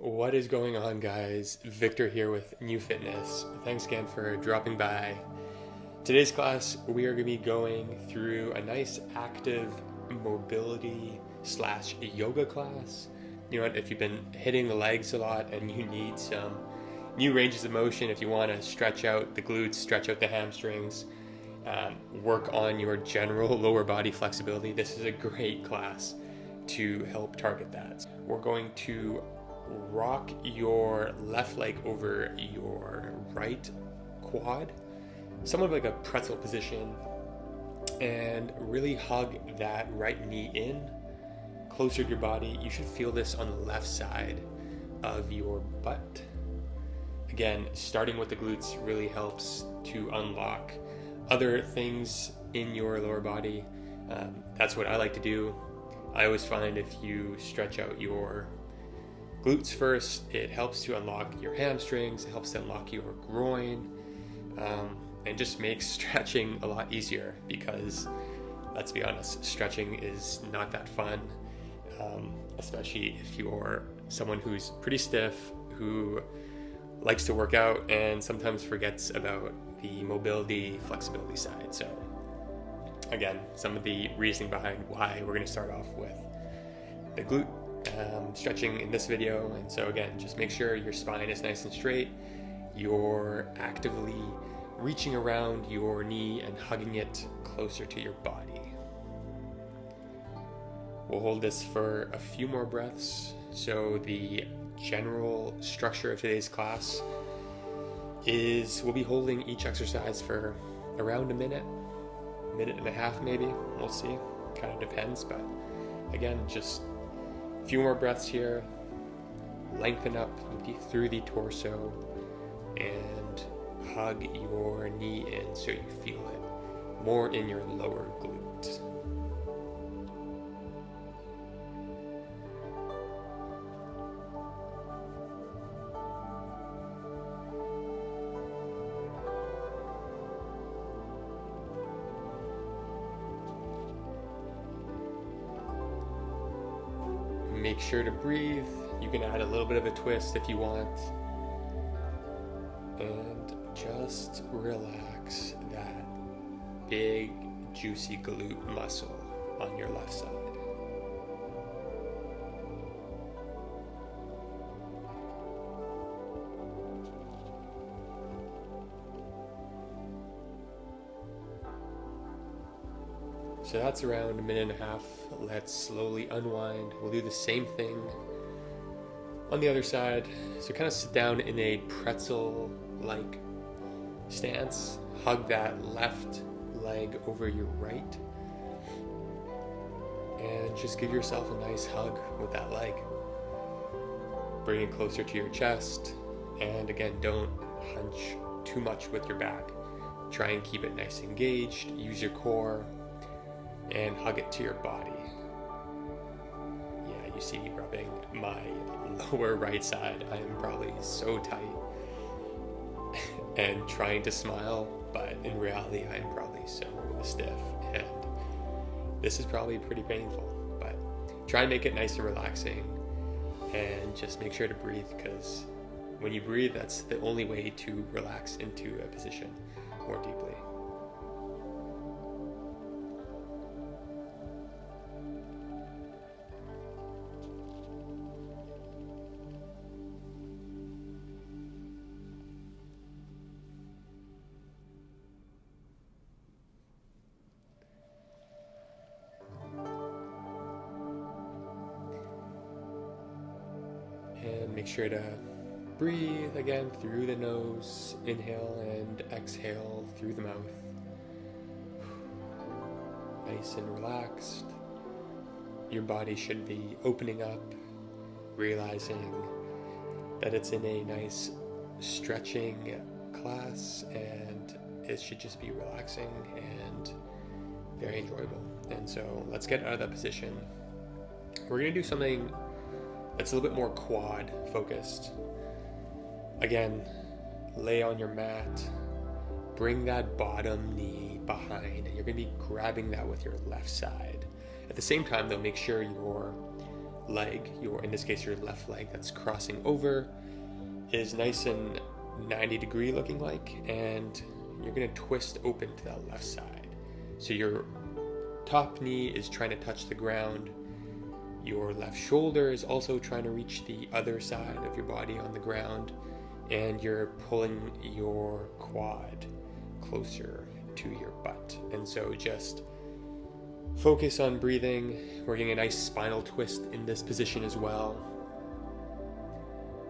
What is going on, guys? Victor here with New Fitness. Thanks again for dropping by. Today's class, we are going to be going through a nice active mobility / yoga class. You know what, if you've been hitting the legs a lot and you need some new ranges of motion, if you want to stretch out the glutes, stretch out the hamstrings, work on your general lower body flexibility, this is a great class to help target that. We're going to rock your left leg over your right quad, somewhat like a pretzel position, and really hug that right knee in closer to your body. You should feel this on the left side of your butt. Again, starting with the glutes really helps to unlock other things in your lower body. That's what I like to do. I always find if you stretch out your glutes first, it helps to unlock your hamstrings, it helps to unlock your groin, and just makes stretching a lot easier because, let's be honest, stretching is not that fun, especially if you're someone who's pretty stiff, who likes to work out and sometimes forgets about the mobility, flexibility side. So again, some of the reasoning behind why we're going to start off with the glute stretching in this video. And so again, just make sure your spine is nice and straight. You're actively reaching around your knee and hugging it closer to your body. We'll hold this for a few more breaths. So the general structure of today's class is we'll be holding each exercise for around a minute and a half maybe. We'll see. Kind of depends, but again, just a few more breaths here. Lengthen up through the torso and hug your knee in so you feel it more in your lower glutes. Make sure to breathe. You can add a little bit of a twist if you want. And just relax that big, juicy glute muscle on your left side. So that's around a minute and a half. Let's slowly unwind. We'll do the same thing on the other side. So kind of sit down in a pretzel-like stance. Hug that left leg over your right. And just give yourself a nice hug with that leg. Bring it closer to your chest. And again, don't hunch too much with your back. Try and keep it nice and engaged. Use your core. And hug it to your body. Yeah, you see me rubbing my lower right side. I am probably so tight and trying to smile, but in reality I am probably so stiff, and this is probably pretty painful. But try and make it nice and relaxing, and just make sure to breathe, because when you breathe, that's the only way to relax into a position more deeply. And make sure to breathe again through the nose. Inhale and exhale through the mouth. Nice and relaxed. Your body should be opening up, realizing that it's in a nice stretching class, and it should just be relaxing and very enjoyable. And so let's get out of that position. We're going to do something that's a little bit more quad focused. Again, lay on your mat, bring that bottom knee behind, and you're going to be grabbing that with your left side. At the same time though, make sure your leg, in this case your left leg that's crossing over, is nice and 90-degree looking like, and you're going to twist open to that left side. So your top knee is trying to touch the ground. Your left shoulder is also trying to reach the other side of your body on the ground, and you're pulling your quad closer to your butt. And so just focus on breathing. We're getting a nice spinal twist in this position as well.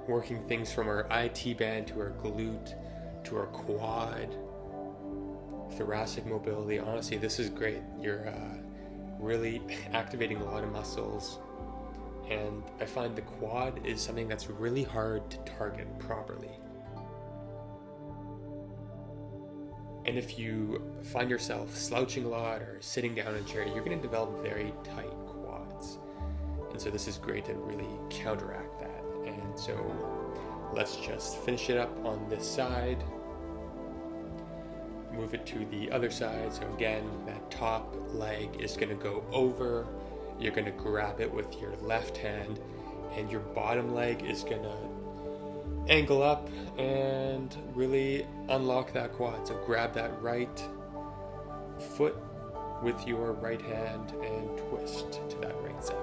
Working things from our IT band to our glute to our quad, thoracic mobility. Honestly, this is great. You're really activating a lot of muscles, and I find the quad is something that's really hard to target properly. And if you find yourself slouching a lot or sitting down in a chair, you're going to develop very tight quads. And so this is great to really counteract that. And so let's just finish it up on this side. Move it to the other side. So again, that top leg is going to go over. You're going to grab it with your left hand, and your bottom leg is going to angle up and really unlock that quad. So grab that right foot with your right hand and twist to that right side.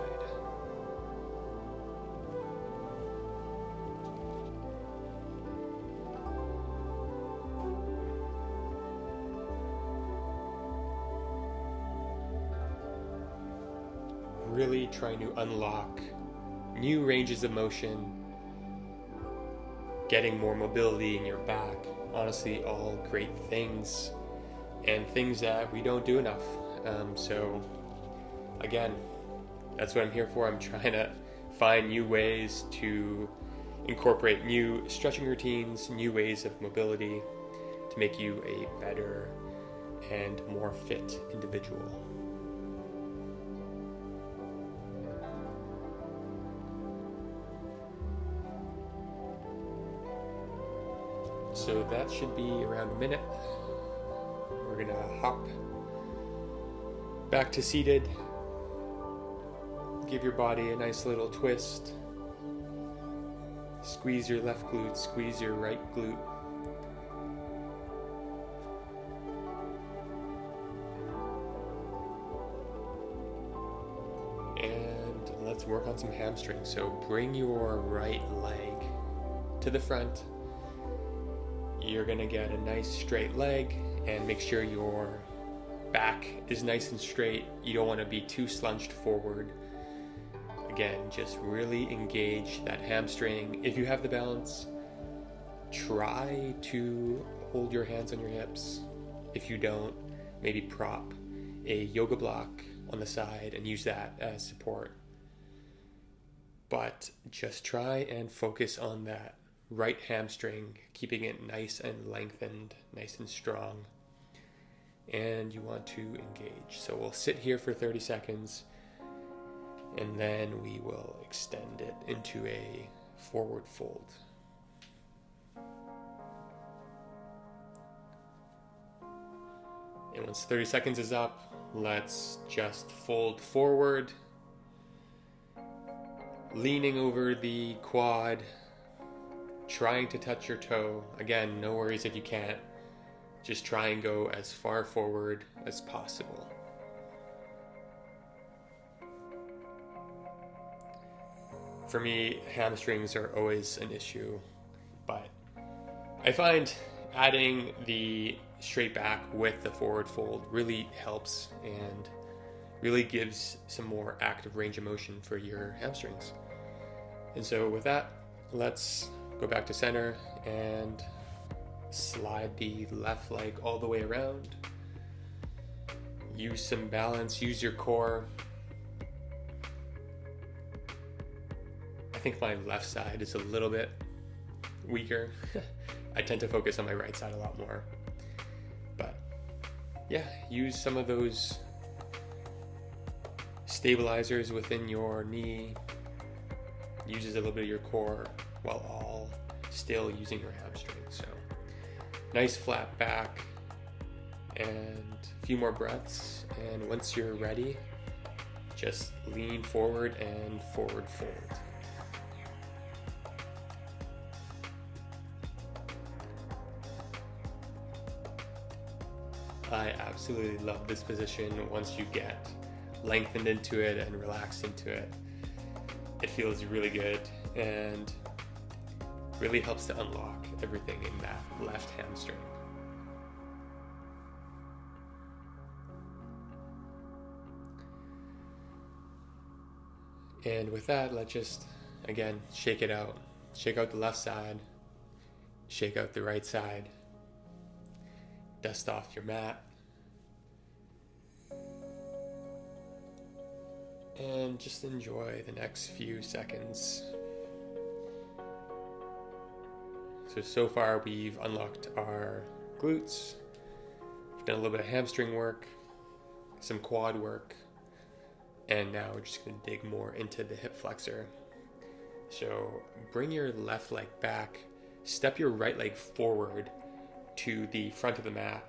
Really trying to unlock new ranges of motion, getting more mobility in your back. Honestly, all great things and things that we don't do enough. So again, that's what I'm here for. I'm trying to find new ways to incorporate new stretching routines, new ways of mobility to make you a better and more fit individual. So that should be around a minute. We're gonna hop back to seated. Give your body a nice little twist. Squeeze your left glute, squeeze your right glute. And let's work on some hamstrings. So bring your right leg to the front. You're gonna get a nice straight leg, and make sure your back is nice and straight. You don't want to be too slunched forward. Again, just really engage that hamstring. If you have the balance, try to hold your hands on your hips. If you don't, maybe prop a yoga block on the side and use that as support. But just try and focus on that right hamstring, keeping it nice and lengthened, nice and strong. And you want to engage. So we'll sit here for 30 seconds, and then we will extend it into a forward fold. And once 30 seconds is up, let's just fold forward, leaning over the quad, trying to touch your toe. Again, no worries if you can't. Just try and go as far forward as possible. For me, hamstrings are always an issue, but I find adding the straight back with the forward fold really helps and really gives some more active range of motion for your hamstrings. And so with that, let's go back to center and slide the left leg all the way around. Use some balance, use your core. I think my left side is a little bit weaker. I tend to focus on my right side a lot more. But yeah, use some of those stabilizers within your knee. Use a little bit of your core while all still using your hamstring. So nice flat back, and a few more breaths. And once you're ready, just lean forward and forward fold. I absolutely love this position. Once you get lengthened into it and relaxed into it, it feels really good and really helps to unlock everything in that left hamstring. And with that, let's just, again, shake it out. Shake out the left side, shake out the right side, dust off your mat, and just enjoy the next few seconds. So far we've unlocked our glutes, we've done a little bit of hamstring work, some quad work, and now we're just going to dig more into the hip flexor. So bring your left leg back, step your right leg forward to the front of the mat,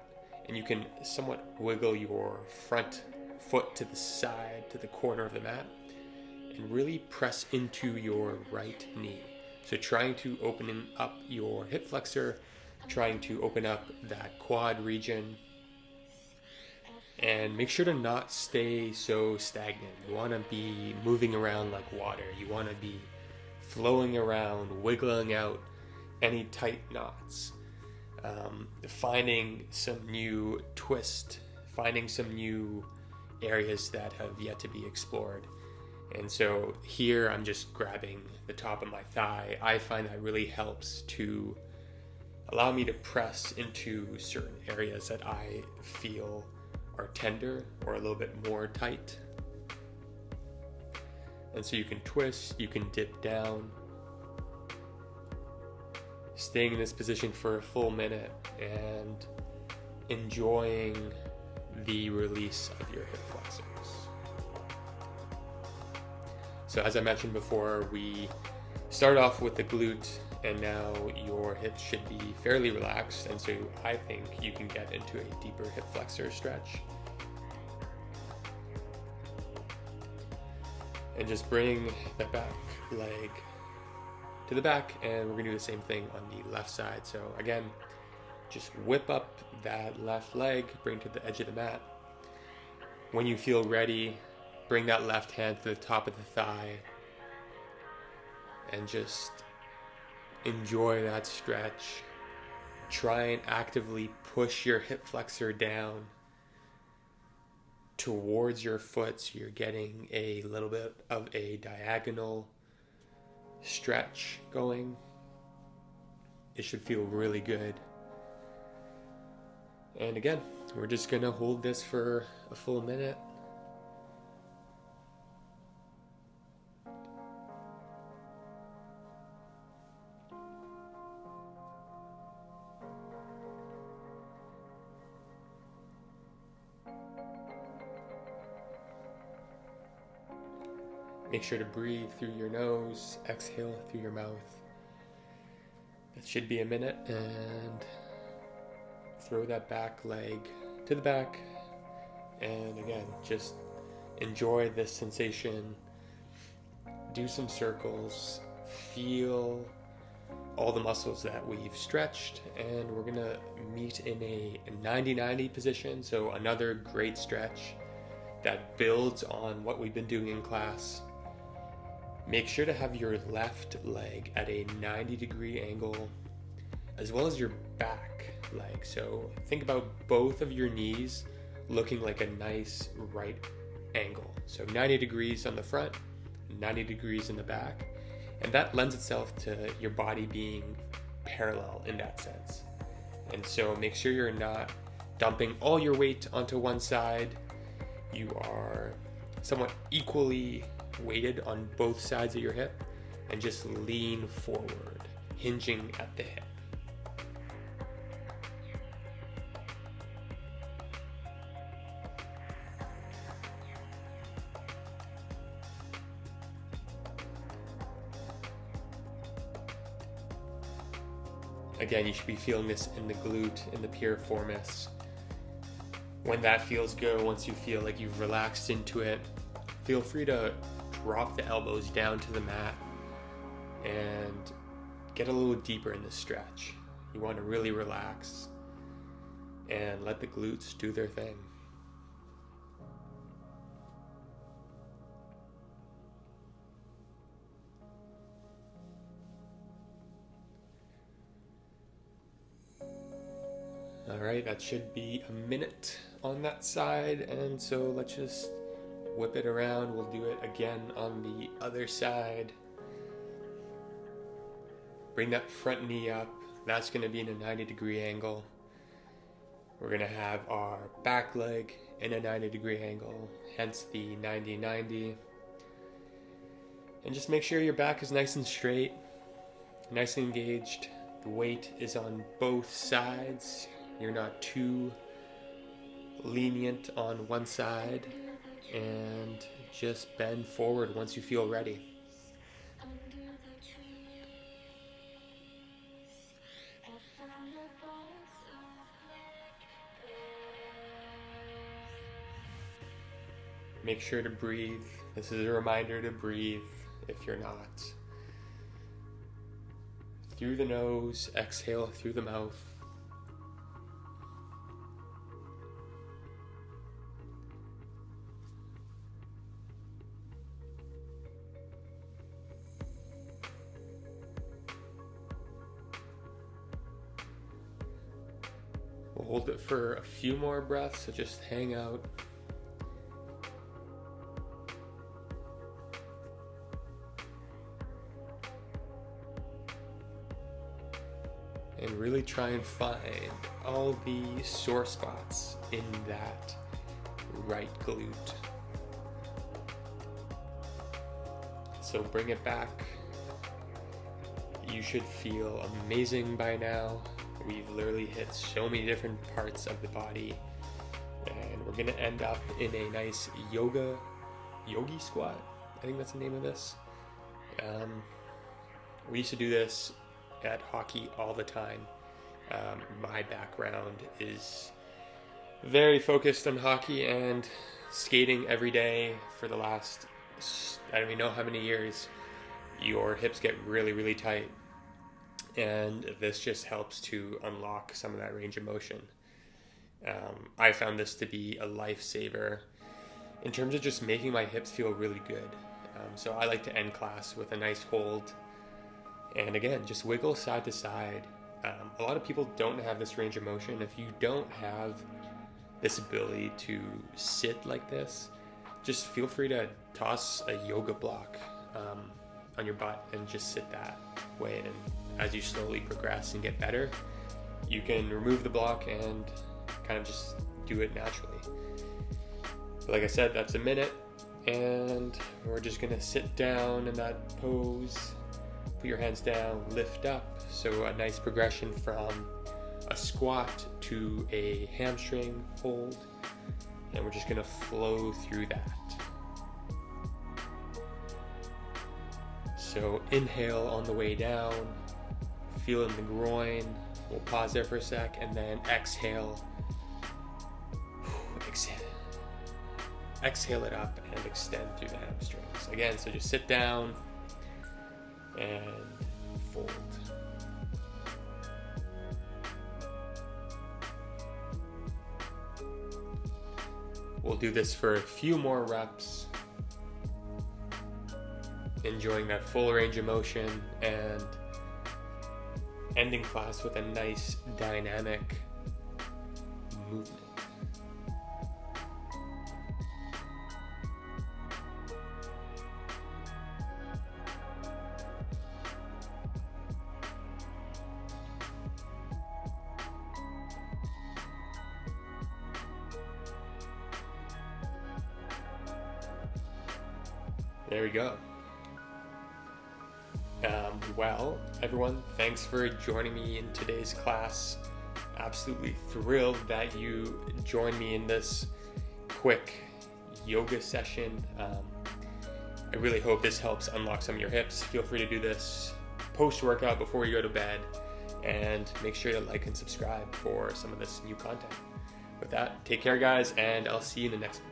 and you can somewhat wiggle your front foot to the side, to the corner of the mat, and really press into your right knee. So trying to open up your hip flexor, trying to open up that quad region, and make sure to not stay so stagnant. You want to be moving around like water. You want to be flowing around, wiggling out any tight knots, finding some new twist, finding some new areas that have yet to be explored. And so here I'm just grabbing the top of my thigh. I find that really helps to allow me to press into certain areas that I feel are tender or a little bit more tight. And so you can twist, you can dip down, staying in this position for a full minute and enjoying the release of your hip flexors. So as I mentioned before, we started off with the glute, and now your hips should be fairly relaxed, and so I think you can get into a deeper hip flexor stretch. And just bring the back leg to the back, and we're gonna do the same thing on the left side. So again, just whip up that left leg, bring it to the edge of the mat. When you feel ready, bring that left hand to the top of the thigh and just enjoy that stretch. Try and actively push your hip flexor down towards your foot so you're getting a little bit of a diagonal stretch going. It should feel really good. And again, we're just gonna hold this for a full minute. Make sure to breathe through your nose, exhale through your mouth. That should be a minute, and throw that back leg to the back. And again, just enjoy this sensation. Do some circles, feel all the muscles that we've stretched, and we're gonna meet in a 90-90 position. So another great stretch that builds on what we've been doing in class. Make sure to have your left leg at a 90-degree angle, as well as your back leg. So think about both of your knees looking like a nice right angle. So 90 degrees on the front, 90 degrees in the back. And that lends itself to your body being parallel in that sense. And so make sure you're not dumping all your weight onto one side. You are somewhat equally weighted on both sides of your hip, and just lean forward, hinging at the hip. Again, you should be feeling this in the glute, in the piriformis. When that feels good, once you feel like you've relaxed into it, feel free to drop the elbows down to the mat and get a little deeper in the stretch. You want to really relax and let the glutes do their thing. All right, that should be a minute on that side, and so let's just whip it around. We'll do it again on the other side. Bring that front knee up. That's going to be in a 90-degree angle. We're going to have our back leg in a 90-degree angle, hence the 90-90. And just make sure your back is nice and straight, nice and engaged. The weight is on both sides. You're not too lenient on one side, and just bend forward once you feel ready. Make sure to breathe. This is a reminder to breathe if you're not. Through the nose, exhale through the mouth. We'll hold it for a few more breaths, so just hang out. And really try and find all the sore spots in that right glute. So bring it back. You should feel amazing by now. We've literally hit so many different parts of the body, and we're gonna end up in a nice yogi squat. I think that's the name of this. We used to do this at hockey all the time. My background is very focused on hockey and skating every day for the last, I don't even know how many years. Your hips get really, really tight, and this just helps to unlock some of that range of motion. I found this to be a lifesaver in terms of just making my hips feel really good. So I like to end class with a nice hold. And again, just wiggle side to side. A lot of people don't have this range of motion. If you don't have this ability to sit like this, just feel free to toss a yoga block on your butt and just sit that way. And as you slowly progress and get better, you can remove the block and kind of just do it naturally. But like I said, that's a minute, and we're just gonna sit down in that pose. Put your hands down, lift up. So a nice progression from a squat to a hamstring hold. And we're just gonna flow through that. So inhale on the way down, feeling the groin. We'll pause there for a sec, and then exhale. Exhale it up and extend through the hamstrings. Again, so just sit down and fold. We'll do this for a few more reps, enjoying that full range of motion and ending class with a nice dynamic movement. There we go. Well, everyone, thanks for joining me in today's class. Absolutely thrilled that you joined me in this quick yoga session. I really hope this helps unlock some of your hips. Feel free to do this post-workout before you go to bed, and make sure to like and subscribe for some of this new content. With that, take care, guys, and I'll see you in the next one.